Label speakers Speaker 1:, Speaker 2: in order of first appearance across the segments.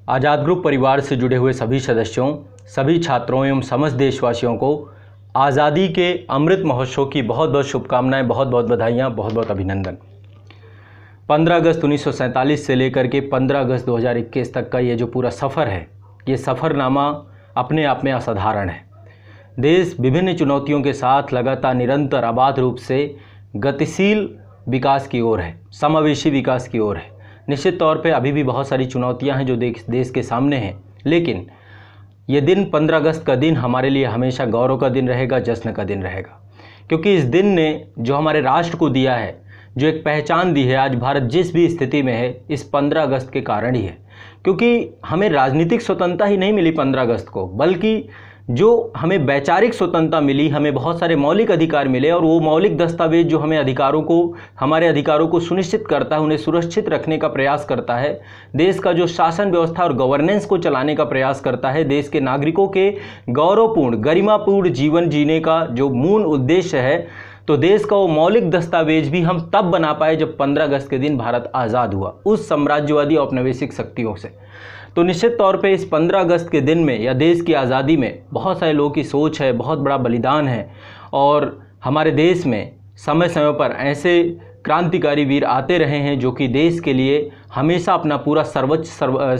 Speaker 1: आज़ाद group परिवार से जुड़े हुए सभी सदस्यों, सभी छात्रों एवं समस्त देशवासियों को आज़ादी के अमृत महोत्सव की बहुत बहुत शुभकामनाएं, बहुत बहुत बधाइयाँ, बहुत बहुत अभिनंदन। 15 अगस्त 1947 से लेकर के 15 अगस्त 2021 तक का ये जो पूरा सफ़र है, ये सफ़रनामा अपने आप में असाधारण है। देश विभिन्न चुनौतियों के साथ लगातार निरंतर अबाध रूप से गतिशील विकास की ओर है, समावेशी विकास की ओर है। निश्चित तौर पे अभी भी बहुत सारी चुनौतियां हैं जो देश के सामने हैं, लेकिन ये दिन 15 अगस्त का दिन हमारे लिए हमेशा गौरव का दिन रहेगा, जश्न का दिन रहेगा, क्योंकि इस दिन ने जो हमारे राष्ट्र को दिया है, जो एक पहचान दी है, आज भारत जिस भी स्थिति में है, इस 15 अगस्त के कारण ही है। क्योंकि हमें राजनीतिक स्वतंत्रता ही नहीं मिली 15 अगस्त को, बल्कि जो हमें वैचारिक स्वतंत्रता मिली, हमें बहुत सारे मौलिक अधिकार मिले, और वो मौलिक दस्तावेज जो हमें हमारे अधिकारों को सुनिश्चित करता है, उन्हें सुरक्षित रखने का प्रयास करता है, देश का जो शासन व्यवस्था और गवर्नेंस को चलाने का प्रयास करता है, देश के नागरिकों के गौरवपूर्ण गरिमापूर्ण जीवन जीने का जो मूल उद्देश्य है, तो देश का वो मौलिक दस्तावेज भी हम तब बना पाए जब 15 अगस्त के दिन भारत आज़ाद हुआ उस साम्राज्यवादी औपनिवेशिक शक्तियों से। तो निश्चित तौर पे इस 15 अगस्त के दिन में या देश की आज़ादी में बहुत सारे लोगों की सोच है, बहुत बड़ा बलिदान है, और हमारे देश में समय समय पर ऐसे क्रांतिकारी वीर आते रहे हैं जो कि देश के लिए हमेशा अपना पूरा सर्वोच्च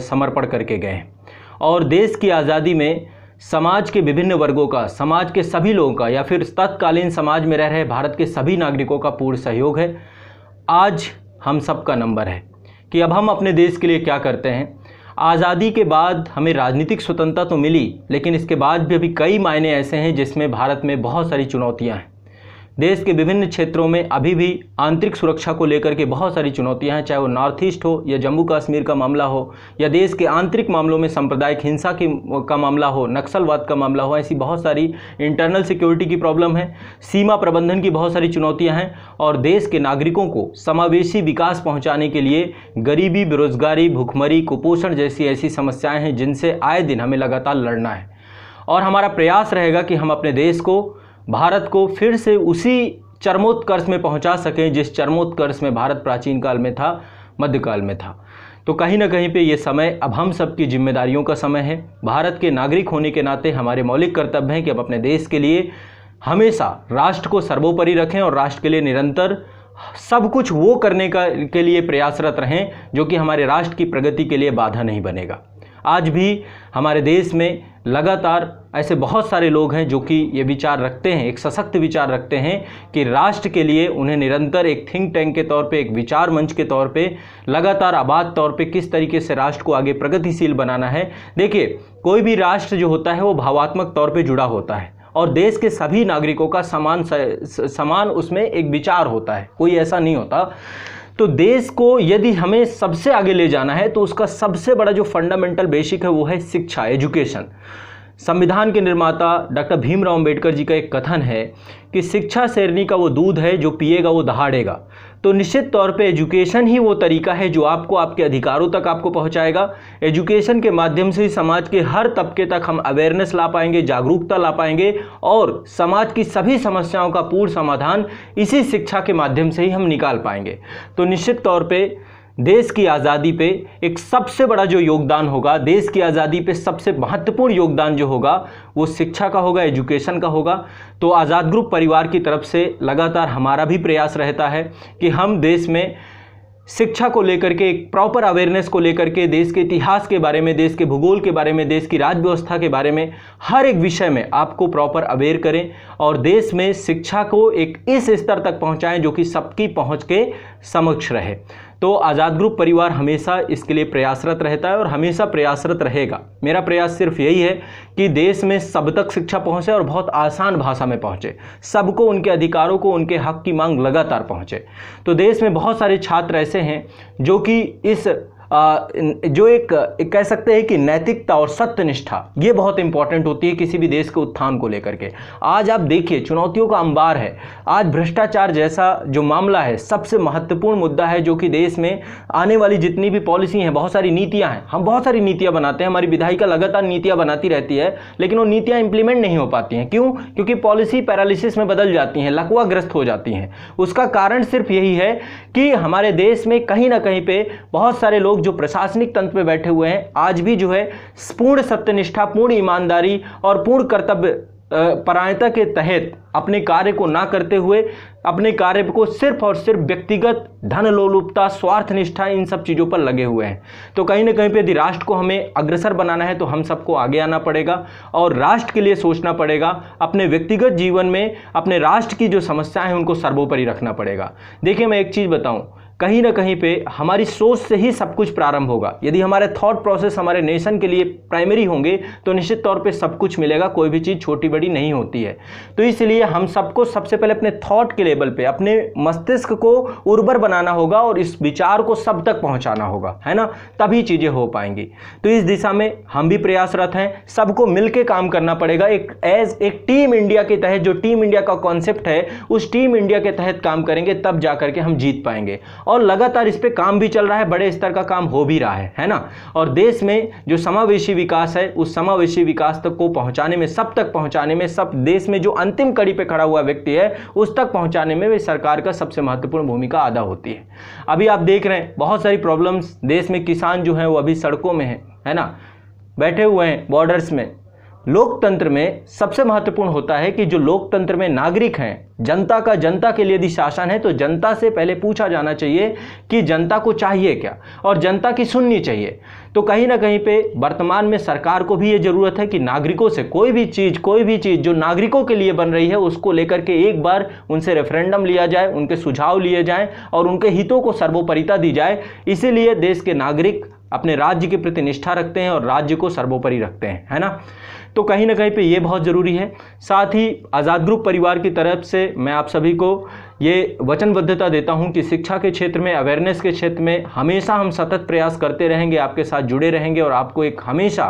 Speaker 1: समर्पण करके गए हैं। और देश की आज़ादी में समाज के विभिन्न वर्गों का, समाज के सभी लोगों का, या फिर तत्कालीन समाज में रह रहे भारत के सभी नागरिकों का पूर्ण सहयोग है। आज हम सबका नंबर है कि अब हम अपने देश के लिए क्या करते हैं। आज़ादी के बाद हमें राजनीतिक स्वतंत्रता तो मिली, लेकिन इसके बाद भी अभी कई मायने ऐसे हैं जिसमें भारत में बहुत सारी चुनौतियां हैं। देश के विभिन्न क्षेत्रों में अभी भी आंतरिक सुरक्षा को लेकर के बहुत सारी चुनौतियां हैं, चाहे वो नॉर्थ ईस्ट हो या जम्मू कश्मीर का मामला हो, या देश के आंतरिक मामलों में सांप्रदायिक हिंसा का मामला हो, नक्सलवाद का मामला हो। ऐसी बहुत सारी इंटरनल सिक्योरिटी की प्रॉब्लम है, सीमा प्रबंधन की बहुत सारी चुनौतियां हैं, और देश के नागरिकों को समावेशी विकास पहुँचाने के लिए गरीबी, बेरोजगारी, भूखमरी, कुपोषण जैसी ऐसी समस्याएँ हैं जिनसे आए दिन हमें लगातार लड़ना है। और हमारा प्रयास रहेगा कि हम अपने देश को, भारत को फिर से उसी चरमोत्कर्ष में पहुंचा सकें जिस चरमोत्कर्ष में भारत प्राचीन काल में था, मध्यकाल में था। तो कहीं ना कहीं पे ये समय अब हम सबकी जिम्मेदारियों का समय है। भारत के नागरिक होने के नाते हमारे मौलिक कर्तव्य हैं कि अब अपने देश के लिए हमेशा राष्ट्र को सर्वोपरि रखें और राष्ट्र के लिए निरंतर सब कुछ वो करने के लिए प्रयासरत रहें जो कि हमारे राष्ट्र की प्रगति के लिए बाधा नहीं बनेगा। आज भी हमारे देश में लगातार ऐसे बहुत सारे लोग हैं जो कि ये विचार रखते हैं, एक सशक्त विचार रखते हैं कि राष्ट्र के लिए उन्हें निरंतर एक थिंक टैंक के तौर पे, एक विचार मंच के तौर पे लगातार आबाद तौर पे किस तरीके से राष्ट्र को आगे प्रगतिशील बनाना है। देखिए, कोई भी राष्ट्र जो होता है वो भावात्मक तौर पे जुड़ा होता है, और देश के सभी नागरिकों का समान उसमें एक विचार होता है, कोई ऐसा नहीं होता। तो देश को यदि हमें सबसे आगे ले जाना है तो उसका सबसे बड़ा जो फंडामेंटल बेसिक है वो है शिक्षा, एजुकेशन। संविधान के निर्माता डॉक्टर भीमराव अंबेडकर जी का एक कथन है कि शिक्षा शेरनी का वो दूध है जो पिएगा वो दहाड़ेगा। तो निश्चित तौर पे एजुकेशन ही वो तरीका है जो आपको आपके अधिकारों तक आपको पहुंचाएगा। एजुकेशन के माध्यम से समाज के हर तबके तक हम अवेयरनेस ला पाएंगे, जागरूकता ला पाएंगे, और समाज की सभी समस्याओं का पूर्ण समाधान इसी शिक्षा के माध्यम से ही हम निकाल पाएंगे। तो निश्चित तौर पे देश की आज़ादी पे एक सबसे बड़ा जो योगदान होगा, देश की आज़ादी पे सबसे महत्वपूर्ण योगदान जो होगा वो शिक्षा का होगा, एजुकेशन का होगा। तो आज़ाद ग्रुप परिवार की तरफ से लगातार हमारा भी प्रयास रहता है कि हम देश में शिक्षा को लेकर के, एक प्रॉपर अवेयरनेस को लेकर के, देश के इतिहास के बारे में, देश के भूगोल के बारे में, देश की राज्य व्यवस्था के बारे में, हर एक विषय में आपको प्रॉपर अवेयर करें, और देश में शिक्षा को एक इस स्तर तक पहुंचाएं जो कि सबकी पहुंच के समक्ष रहे। तो आज़ाद ग्रुप परिवार हमेशा इसके लिए प्रयासरत रहता है और हमेशा प्रयासरत रहेगा। मेरा प्रयास सिर्फ यही है कि देश में सब तक शिक्षा पहुंचे और बहुत आसान भाषा में पहुंचे, सबको उनके अधिकारों को, उनके हक की मांग लगातार पहुंचे। तो देश में बहुत सारे छात्र ऐसे हैं जो कि इस जो एक कह सकते हैं कि नैतिकता और सत्यनिष्ठा ये बहुत इंपॉर्टेंट होती है किसी भी देश के उत्थान को लेकर के। आज आप देखिए, चुनौतियों का अंबार है। आज भ्रष्टाचार जैसा जो मामला है सबसे महत्वपूर्ण मुद्दा है, जो कि देश में आने वाली जितनी भी पॉलिसी हैं, बहुत सारी नीतियां हैं, हम बहुत सारी नीतियां बनाते हैं, हमारी विधायिका लगातार नीतियां बनाती रहती है, लेकिन वो नीतियां इंप्लीमेंट नहीं हो पाती हैं। क्यों? क्योंकि पॉलिसी पैरालिसिस में बदल जाती हैं, लकवाग्रस्त हो जाती हैं। उसका कारण सिर्फ यही है कि हमारे देश में कहीं ना कहीं पे बहुत सारे लोग लोग जो प्रशासनिक तंत्र में बैठे हुए हैं आज भी जो है पूर्ण सत्यनिष्ठा, पूर्ण ईमानदारी और पूर्ण कर्तव्य परायणता के तहत अपने कार्य को ना करते हुए अपने कार्य को सिर्फ और सिर्फ व्यक्तिगत धन लोलुपता, स्वार्थ निष्ठा, इन सब चीज़ों पर लगे हुए हैं। तो कहीं ना कहीं पे यदि राष्ट्र को हमें अग्रसर बनाना है तो हम सबको आगे आना पड़ेगा और राष्ट्र के लिए सोचना पड़ेगा। अपने व्यक्तिगत जीवन में अपने राष्ट्र की जो समस्याएं हैं उनको सर्वोपरि रखना पड़ेगा। देखिए, मैं एक चीज़ बताऊं, कहीं ना कहीं पे हमारी सोच से ही सब कुछ प्रारंभ होगा। यदि हमारे थॉट प्रोसेस हमारे नेशन के लिए प्राइमरी होंगे तो निश्चित तौर पे सब कुछ मिलेगा। कोई भी चीज़ छोटी बड़ी नहीं होती है। तो इसलिए हम सबको सबसे पहले अपने थॉट के लेवल पे अपने मस्तिष्क को उर्वर बनाना होगा और इस विचार को सब तक पहुंचाना होगा, है ना, तभी चीज़ें हो पाएंगी। तो इस दिशा में हम भी प्रयासरत हैं, सबको मिलकर काम करना पड़ेगा। एक टीम इंडिया के तहत, जो टीम इंडिया का कॉन्सेप्ट है, उस टीम इंडिया के तहत काम करेंगे, तब जा करके हम जीत पाएंगे। और लगातार इस पे काम भी चल रहा है, बड़े स्तर का काम हो भी रहा है ना। और देश में जो समावेशी विकास है, उस समावेशी विकास तक को पहुंचाने में, सब तक पहुंचाने में, सब देश में जो अंतिम कड़ी पे खड़ा हुआ व्यक्ति है उस तक पहुंचाने में भी सरकार का सबसे महत्वपूर्ण भूमिका अदा होती है। अभी आप देख रहे हैं बहुत सारी प्रॉब्लम्स देश में, किसान जो है वो अभी सड़कों में है ना, बैठे हुए हैं बॉर्डर्स में। लोकतंत्र में सबसे महत्वपूर्ण होता है कि जो लोकतंत्र में नागरिक हैं, जनता का, जनता के लिए यदि शासन है तो जनता से पहले पूछा जाना चाहिए कि जनता को चाहिए क्या, और जनता की सुननी चाहिए। तो कहीं ना कहीं पे वर्तमान में सरकार को भी ये जरूरत है कि नागरिकों से कोई भी चीज़ जो नागरिकों के लिए बन रही है उसको लेकर के एक बार उनसे रेफरेंडम लिया जाए, उनके सुझाव लिए जाएं और उनके हितों को सर्वोपरिता दी जाए। इसीलिए देश के नागरिक अपने राज्य के प्रति निष्ठा रखते हैं और राज्य को सर्वोपरि रखते हैं, है ना। तो कहीं ना कहीं पे ये बहुत ज़रूरी है। साथ ही आज़ाद ग्रुप परिवार की तरफ से मैं आप सभी को ये वचनबद्धता देता हूं कि शिक्षा के क्षेत्र में, अवेयरनेस के क्षेत्र में हमेशा हम सतत प्रयास करते रहेंगे, आपके साथ जुड़े रहेंगे और आपको एक हमेशा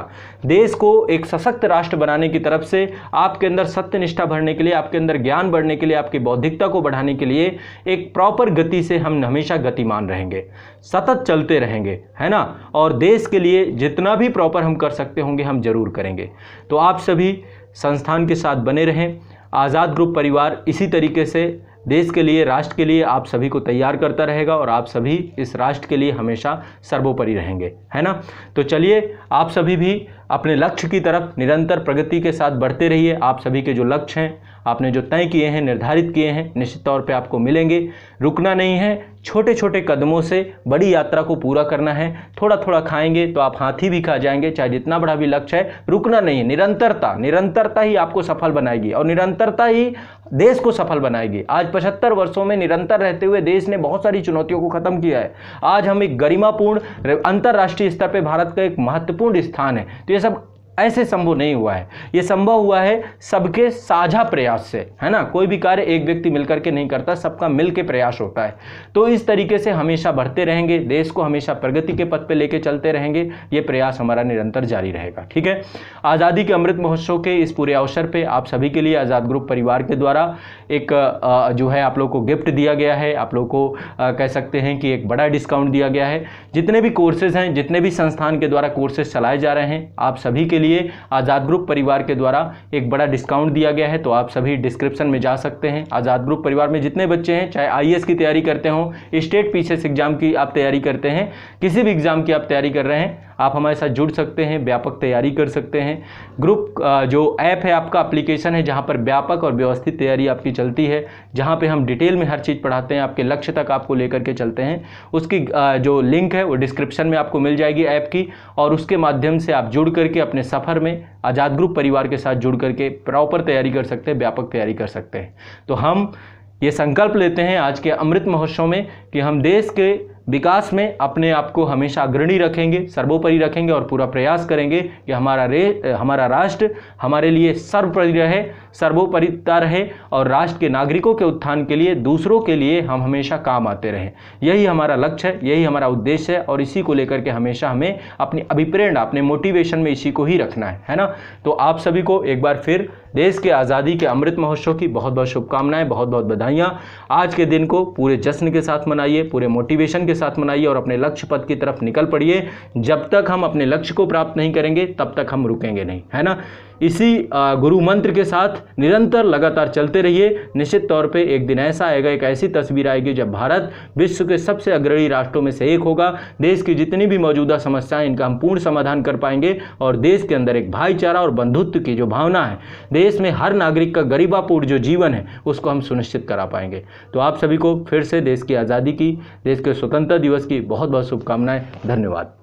Speaker 1: देश को एक सशक्त राष्ट्र बनाने की तरफ से, आपके अंदर सत्यनिष्ठा भरने के लिए, आपके अंदर ज्ञान बढ़ने के लिए, आपकी बौद्धिकता को बढ़ाने के लिए एक प्रॉपर गति से हम हमेशा गतिमान रहेंगे, सतत चलते रहेंगे, है ना। और देश के लिए जितना भी प्रॉपर हम कर सकते होंगे हम जरूर करेंगे। तो आप सभी संस्थान के साथ बने रहें। आज़ाद ग्रुप परिवार इसी तरीके से देश के लिए, राष्ट्र के लिए आप सभी को तैयार करता रहेगा और आप सभी इस राष्ट्र के लिए हमेशा सर्वोपरि रहेंगे, है ना। तो चलिए, आप सभी भी अपने लक्ष्य की तरफ निरंतर प्रगति के साथ बढ़ते रहिए। आप सभी के जो लक्ष्य हैं, आपने जो तय किए हैं, निर्धारित किए हैं, निश्चित तौर पे आपको मिलेंगे। रुकना नहीं है, छोटे छोटे कदमों से बड़ी यात्रा को पूरा करना है। थोड़ा थोड़ा खाएंगे तो आप हाथी भी खा जाएंगे, चाहे जितना बड़ा भी लक्ष्य है। रुकना नहीं है, निरंतरता ही आपको सफल बनाएगी और निरंतरता ही देश को सफल बनाएगी। आज 75 वर्षों में निरंतर रहते हुए देश ने बहुत सारी चुनौतियों को खत्म किया है। आज हम एक गरिमापूर्ण अंतर्राष्ट्रीय स्तर पर भारत का एक महत्वपूर्ण स्थान है। तो ये सब ऐसे संभव नहीं हुआ है, ये संभव हुआ है सबके साझा प्रयास से, है ना। कोई भी कार्य एक व्यक्ति मिलकर के नहीं करता, सबका मिल के प्रयास होता है। तो इस तरीके से हमेशा बढ़ते रहेंगे, देश को हमेशा प्रगति के पथ पे लेके चलते रहेंगे। ये प्रयास हमारा निरंतर जारी रहेगा, ठीक है। आज़ादी के अमृत महोत्सव के इस पूरे अवसर पे आप सभी के लिए आज़ाद ग्रुप परिवार के द्वारा एक जो है आप लोग को गिफ्ट दिया गया है। आप लोग को कह सकते हैं कि एक बड़ा डिस्काउंट दिया गया है। जितने भी कोर्सेज हैं, जितने भी संस्थान के द्वारा कोर्सेज चलाए जा रहे हैं, आप सभी के लिए आज़ाद ग्रुप परिवार के द्वारा एक बड़ा डिस्काउंट दिया गया है। तो आप सभी डिस्क्रिप्शन में जा सकते हैं। आज़ाद ग्रुप परिवार में जितने बच्चे हैं, चाहे आईएएस की तैयारी करते हों, स्टेट पीसीएस एग्जाम की आप तैयारी करते हैं, किसी भी एग्जाम की आप तैयारी कर रहे हैं, आप हमारे साथ जुड़ सकते हैं, व्यापक तैयारी कर सकते हैं। ग्रुप जो ऐप है आपका, एप्लीकेशन है, जहाँ पर व्यापक और व्यवस्थित तैयारी आपकी चलती है, जहाँ पे हम डिटेल में हर चीज़ पढ़ाते हैं, आपके लक्ष्य तक आपको लेकर के चलते हैं। उसकी जो लिंक है वो डिस्क्रिप्शन में आपको मिल जाएगी ऐप की, और उसके माध्यम से आप जुड़ करके अपने सफ़र में आज़ाद ग्रुप परिवार के साथ जुड़ करके प्रॉपर तैयारी कर सकते हैं, व्यापक तैयारी कर सकते हैं। तो हम ये संकल्प लेते हैं आज के अमृत महोत्सव में कि हम देश के विकास में अपने आप को हमेशा अग्रणी रखेंगे, सर्वोपरि रखेंगे और पूरा प्रयास करेंगे कि हमारा राष्ट्र हमारे लिए सर्वोपरि रहे, सर्वोपरिता रहे और राष्ट्र के नागरिकों के उत्थान के लिए, दूसरों के लिए हम हमेशा काम आते रहें। यही हमारा लक्ष्य है, यही हमारा उद्देश्य है और इसी को लेकर के हमेशा हमें अपनी अभिप्रेरणा, अपने मोटिवेशन में इसी को ही रखना है ना। तो आप सभी को एक बार फिर देश के आज़ादी के अमृत महोत्सव की बहुत बहुत शुभकामनाएं, बहुत बहुत बधाइयाँ। आज के दिन को पूरे जश्न के साथ मनाइए, पूरे मोटिवेशन के साथ मनाइए और अपने लक्ष्य पथ की तरफ निकल पड़िए। जब तक हम अपने लक्ष्य को प्राप्त नहीं करेंगे तब तक हम रुकेंगे नहीं, है ना। इसी गुरु मंत्र के साथ निरंतर लगातार चलते रहिए। निश्चित तौर पे एक दिन ऐसा आएगा, एक ऐसी तस्वीर आएगी जब भारत विश्व के सबसे अग्रणी राष्ट्रों में से एक होगा। देश की जितनी भी मौजूदा समस्याएं, इनका हम पूर्ण समाधान कर पाएंगे और देश के अंदर एक भाईचारा और बंधुत्व की जो भावना है, देश में हर नागरिक का गरिमापूर्ण जो जीवन है, उसको हम सुनिश्चित करा पाएंगे। तो आप सभी को फिर से देश की आज़ादी की, देश के स्वतंत्रता दिवस की बहुत बहुत शुभकामनाएं। धन्यवाद।